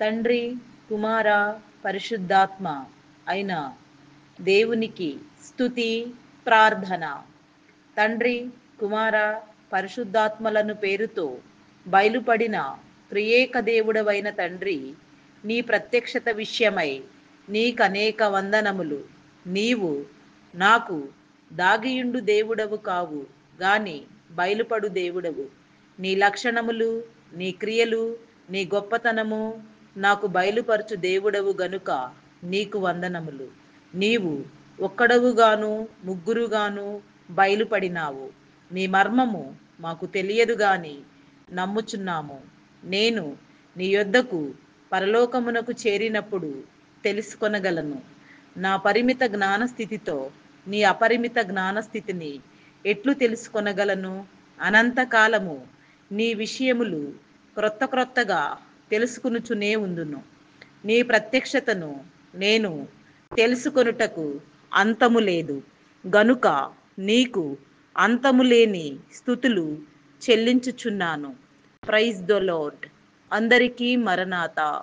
తండ్రి, కుమార, పరిశుద్ధాత్మ అయిన దేవునికి స్తుతి, ప్రార్థన. తండ్రి, కుమార, పరిశుద్ధాత్మలను పేరుతో బయలుపడిన త్రియేక దేవుడవైన తండ్రి, నీ ప్రత్యక్షత విషయమై నీకనేక వందనములు. నీవు నాకు దాగియుండు దేవుడవు కావు గాని బయలుపడు దేవుడవు. నీ లక్షణములు, నీ క్రియలు, నీ గొప్పతనము నాకు బయలుపరచు దేవుడవు గనుక నీకు వందనములు. నీవు ఒక్కడవుగాను ముగ్గురుగాను బయలుపడినావు. నీ మర్మము మాకు తెలియదు గాని నమ్ముచున్నాము. నేను నీ యొద్దకు పరలోకమునకు చేరినప్పుడు తెలుసుకొనగలను. నా పరిమిత జ్ఞానస్థితితో నీ అపరిమిత జ్ఞానస్థితిని ఎట్లు తెలుసుకొనగలను? అనంతకాలము నీ విషయములు క్రొత్త క్రొత్తగా తెలుసుకొనుచునే ఉందును. నీ ప్రత్యక్షతను నేను తెలుసుకొనుటకు అంతము లేదు గనుక నీకు అంతము లేని స్తుతులు చెల్లించుచున్నాను. Praise the lord. అందరికీ మరణాత.